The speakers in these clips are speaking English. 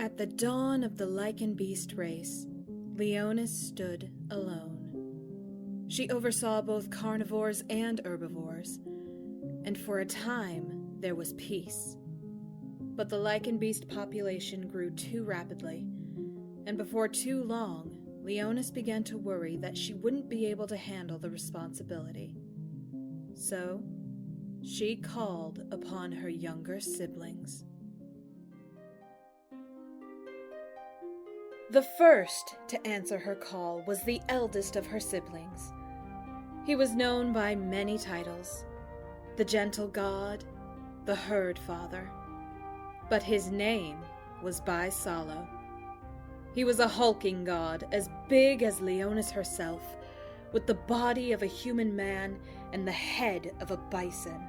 At the dawn of the Lycan beast race, Leonis stood alone. She oversaw both carnivores and herbivores, and for a time there was peace. But the Lycan beast population grew too rapidly, and before too long, Leonis began to worry that she wouldn't be able to handle the responsibility. So, she called upon her younger siblings. The first to answer her call was the eldest of her siblings. He was known by many titles: the gentle god, the herd father. But his name was Balo. He was a hulking god, as big as Leonis herself, with the body of a human man and the head of a bison.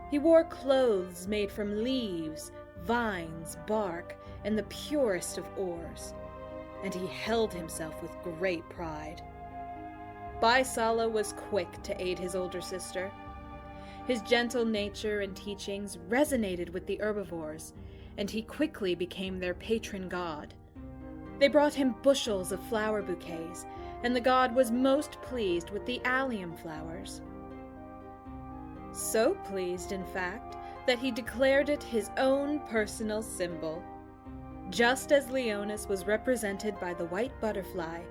He wore clothes made from leaves, vines, bark, and the purest of ores, and he held himself with great pride. Balo was quick to aid his older sister. His gentle nature and teachings resonated with the herbivores, and he quickly became their patron god. They brought him bushels of flower bouquets, and the god was most pleased with the allium flowers. So pleased, in fact, that he declared it his own personal symbol. Just as Leonis was represented by the white butterfly,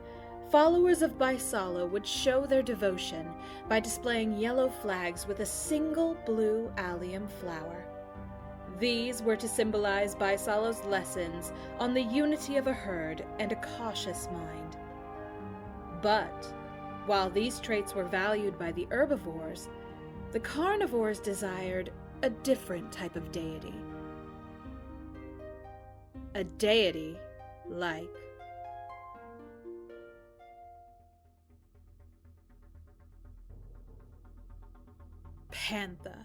followers of Balo would show their devotion by displaying yellow flags with a single blue allium flower. These were to symbolize Balo's lessons on the unity of a herd and a cautious mind. But, while these traits were valued by the herbivores, the carnivores desired a different type of deity. A deity like Pantha,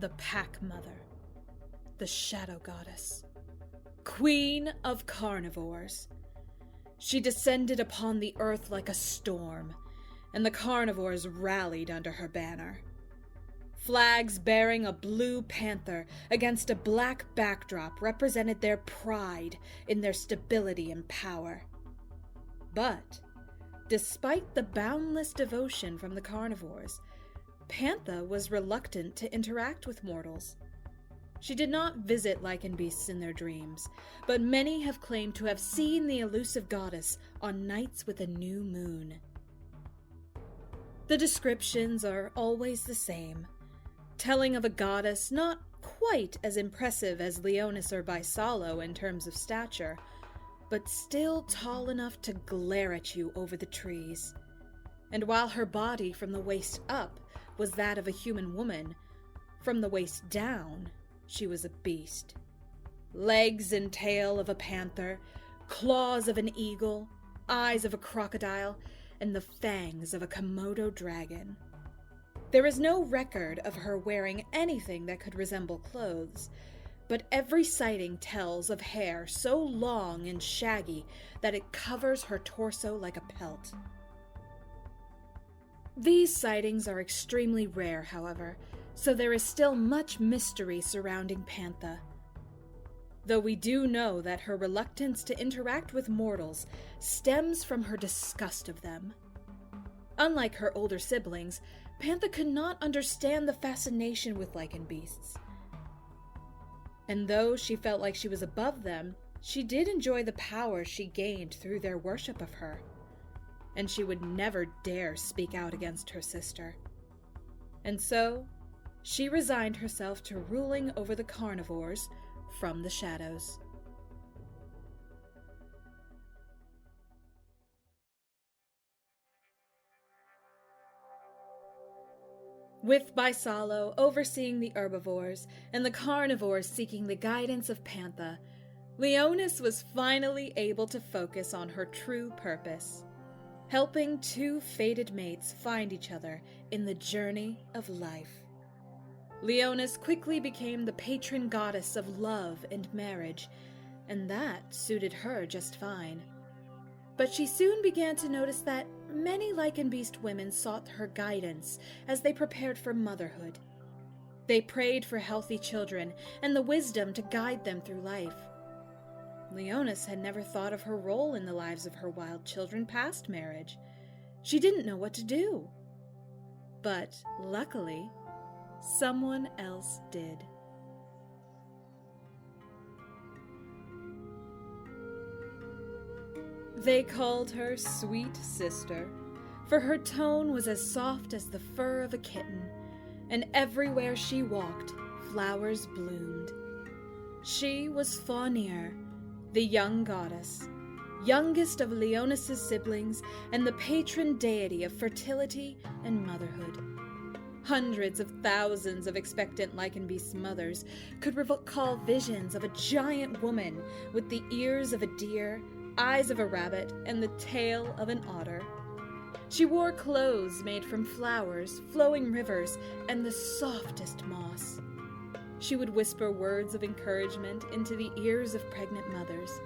the Pack Mother, the Shadow Goddess, Queen of Carnivores. She descended upon the earth like a storm, and the carnivores rallied under her banner. Flags bearing a blue panther against a black backdrop represented their pride in their stability and power. But, despite the boundless devotion from the carnivores, Pantha was reluctant to interact with mortals. She did not visit Lycan beasts in their dreams, but many have claimed to have seen the elusive goddess on nights with a new moon. The descriptions are always the same, telling of a goddess not quite as impressive as Leonis or Balo in terms of stature, but still tall enough to glare at you over the trees. And while her body from the waist up was that of a human woman, from the waist down, she was a beast. Legs and tail of a panther, claws of an eagle, eyes of a crocodile, and the fangs of a Komodo dragon. There is no record of her wearing anything that could resemble clothes, but every sighting tells of hair so long and shaggy that it covers her torso like a pelt. These sightings are extremely rare, however, so there is still much mystery surrounding Pantha. Though we do know that her reluctance to interact with mortals stems from her disgust of them. Unlike her older siblings, Pantha could not understand the fascination with Lycan beasts. And though she felt like she was above them, she did enjoy the power she gained through their worship of her. And she would never dare speak out against her sister. And so, she resigned herself to ruling over the carnivores from the shadows. With Balo overseeing the herbivores and the carnivores seeking the guidance of Pantha, Leonis was finally able to focus on her true purpose, helping two fated mates find each other in the journey of life. Leonis quickly became the patron goddess of love and marriage, and that suited her just fine. But she soon began to notice that many Lycan beast women sought her guidance as they prepared for motherhood. They prayed for healthy children and the wisdom to guide them through life. Leonis had never thought of her role in the lives of her wild children past marriage. She didn't know what to do. But, luckily, someone else did. They called her Sweet Sister, for her tone was as soft as the fur of a kitten, and everywhere she walked, flowers bloomed. She was Faunir, the young goddess, youngest of Leonis' siblings and the patron deity of fertility and motherhood. Hundreds of thousands of expectant Lycanbeast mothers could recall visions of a giant woman with the ears of a deer, eyes of a rabbit, and the tail of an otter. She wore clothes made from flowers, flowing rivers, and the softest moss. She would whisper words of encouragement into the ears of pregnant mothers,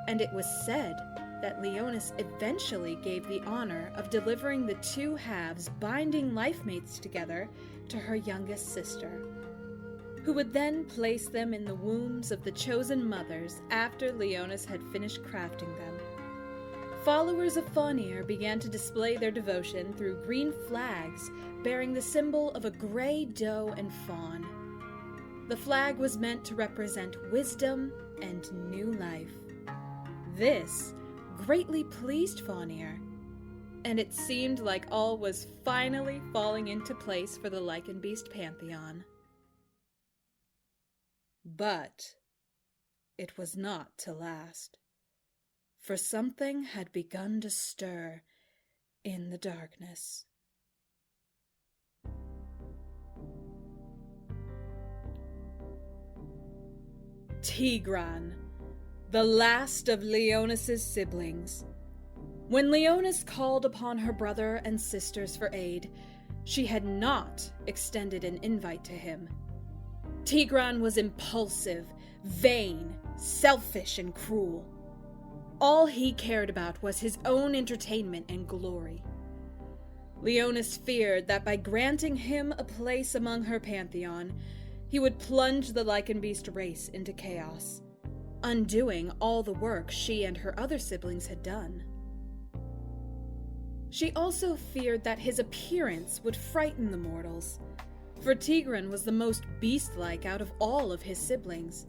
and it was said that Leonis eventually gave the honor of delivering the two halves binding life mates together to her youngest sister, who would then place them in the wombs of the chosen mothers after Leonis had finished crafting them. Followers of Faunir began to display their devotion through green flags bearing the symbol of a gray doe and fawn. The flag was meant to represent wisdom and new life. This greatly pleased Faunir, and it seemed like all was finally falling into place for the Lycanbeast pantheon. But it was not to last, for something had begun to stir in the darkness. Tigran, the last of Leonis' siblings. When Leonis called upon her brother and sisters for aid, she had not extended an invite to him. Tigran was impulsive, vain, selfish, and cruel. All he cared about was his own entertainment and glory. Leonis feared that by granting him a place among her pantheon, he would plunge the Lycanbeast race into chaos, undoing all the work she and her other siblings had done. She also feared that his appearance would frighten the mortals, for Tigran was the most beast-like out of all of his siblings.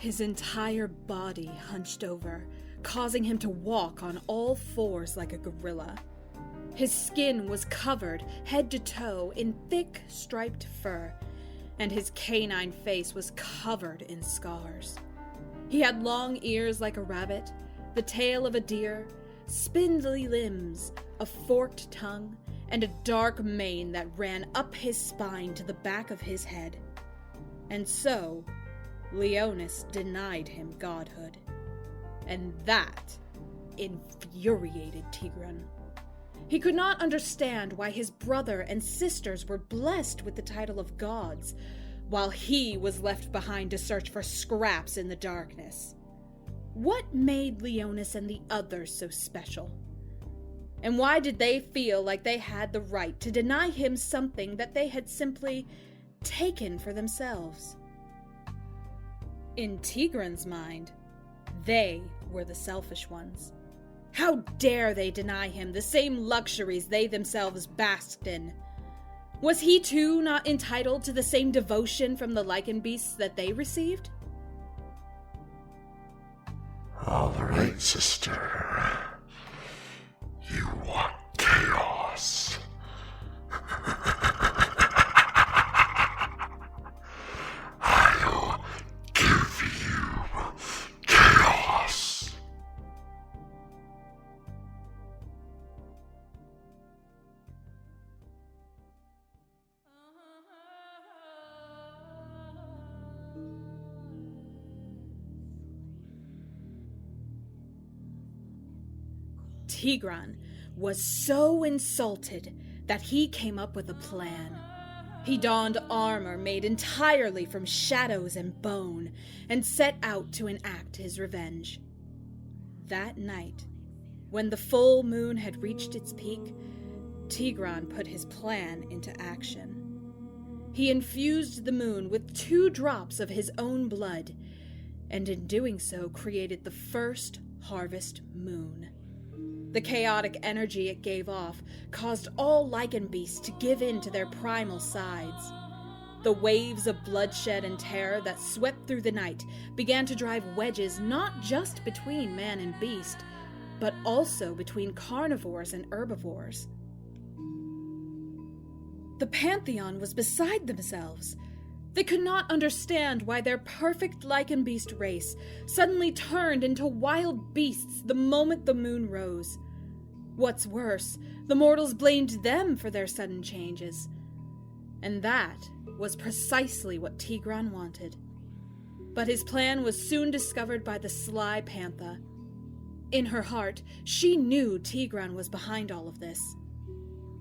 His entire body hunched over, causing him to walk on all fours like a gorilla. His skin was covered, head to toe, in thick, striped fur, and his canine face was covered in scars. He had long ears like a rabbit, the tail of a deer, spindly limbs, a forked tongue, and a dark mane that ran up his spine to the back of his head. And so, Leonis denied him godhood. And that infuriated Tigran. He could not understand why his brother and sisters were blessed with the title of gods, while he was left behind to search for scraps in the darkness. What made Leonis and the others so special? And why did they feel like they had the right to deny him something that they had simply taken for themselves? In Tigran's mind, they were the selfish ones. How dare they deny him the same luxuries they themselves basked in? Was he too not entitled to the same devotion from the Lycanbeasts that they received? All right, sister. You want chaos. I'll give you chaos. Tigran was so insulted that he came up with a plan. He donned armor made entirely from shadows and bone, and set out to enact his revenge. That night, when the full moon had reached its peak, Tigran put his plan into action. He infused the moon with 2 drops of his own blood, and in doing so created the first harvest moon. The chaotic energy it gave off caused all Lycan beasts to give in to their primal sides. The waves of bloodshed and terror that swept through the night began to drive wedges not just between man and beast, but also between carnivores and herbivores. The pantheon was beside themselves. They could not understand why their perfect Lycan beast race suddenly turned into wild beasts the moment the moon rose. What's worse, the mortals blamed them for their sudden changes. And that was precisely what Tigron wanted. But his plan was soon discovered by the sly Pantha. In her heart, she knew Tigron was behind all of this.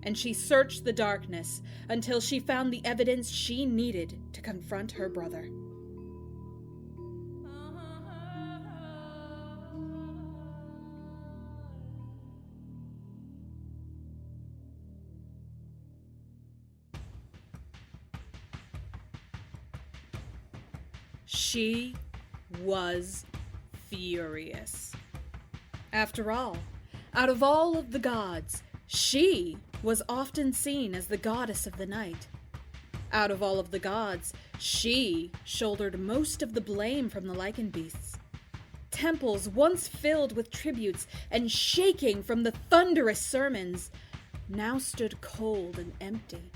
And she searched the darkness until she found the evidence she needed to confront her brother. She was furious. After all, out of all of the gods, she was often seen as the goddess of the night. Out of all of the gods, she shouldered most of the blame from the Lycan beasts. Temples once filled with tributes and shaking from the thunderous sermons now stood cold and empty.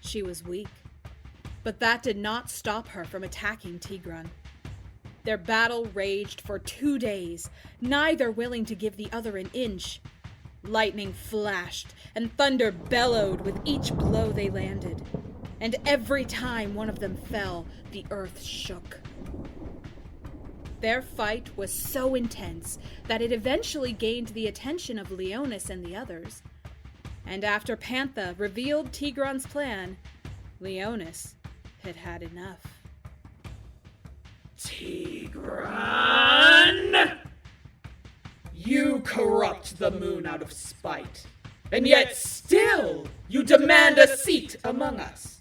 She was weak, but that did not stop her from attacking Tigron. Their battle raged for 2 days, neither willing to give the other an inch. Lightning flashed, and thunder bellowed with each blow they landed. And every time one of them fell, the earth shook. Their fight was so intense that it eventually gained the attention of Leonis and the others. And after Pantha revealed Tigron's plan, Leonis had had enough. Tigron! You corrupt the moon out of spite, and yet still you demand a seat among us.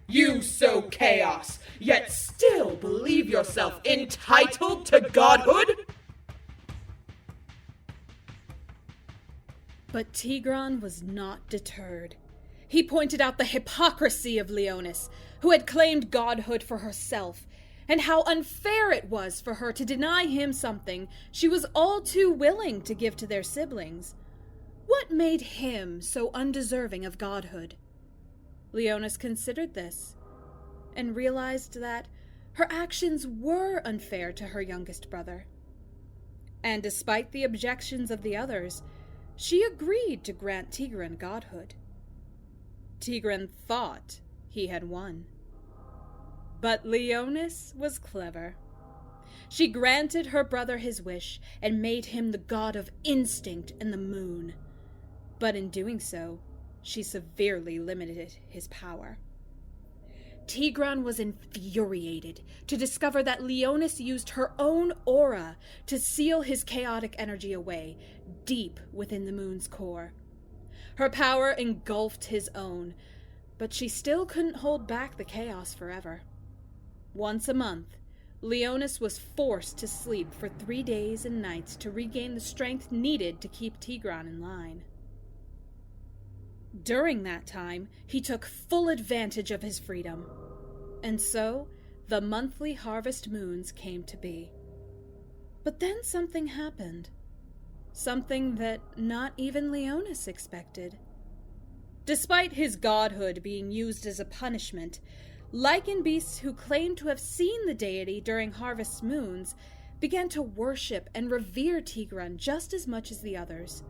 You sow chaos, yet still believe yourself entitled to godhood? But Tigron was not deterred. He pointed out the hypocrisy of Leonis, who had claimed godhood for herself, and how unfair it was for her to deny him something she was all too willing to give to their siblings. What made him so undeserving of godhood? Leonis considered this, and realized that her actions were unfair to her youngest brother. And despite the objections of the others, she agreed to grant Tigron godhood. Tigron thought he had won. But Leonis was clever. She granted her brother his wish and made him the god of instinct and the moon. But in doing so, she severely limited his power. Tigron was infuriated to discover that Leonis used her own aura to seal his chaotic energy away, deep within the moon's core. Her power engulfed his own, but she still couldn't hold back the chaos forever. Once a month, Leonis was forced to sleep for 3 days and nights to regain the strength needed to keep Tigron in line. During that time, he took full advantage of his freedom. And so, the monthly harvest moons came to be. But then something happened. Something that not even Leonis expected. Despite his godhood being used as a punishment, Lycan beasts who claimed to have seen the deity during harvest moons began to worship and revere Tigron just as much as the others.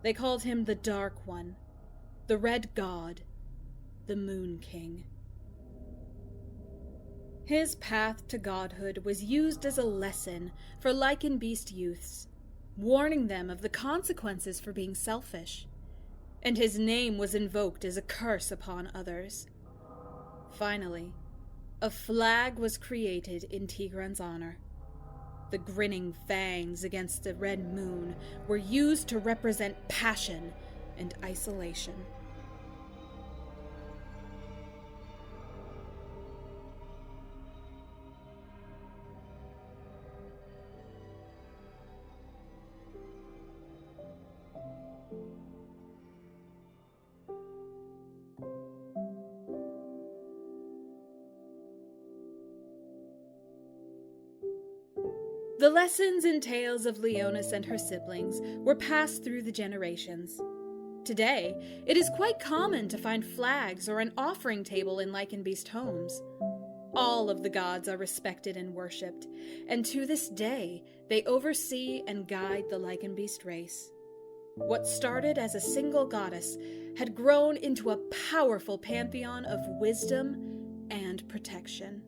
They called him the Dark One, the Red God, the Moon King. His path to godhood was used as a lesson for Lycan beast youths, warning them of the consequences for being selfish, and his name was invoked as a curse upon others. Finally, a flag was created in Tigron's honor. The grinning fangs against the red moon were used to represent passion and isolation. The lessons and tales of Leonis and her siblings were passed through the generations. Today, it is quite common to find flags or an offering table in Lycanbeast homes. All of the gods are respected and worshipped, and to this day, they oversee and guide the Lycanbeast race. What started as a single goddess had grown into a powerful pantheon of wisdom and protection.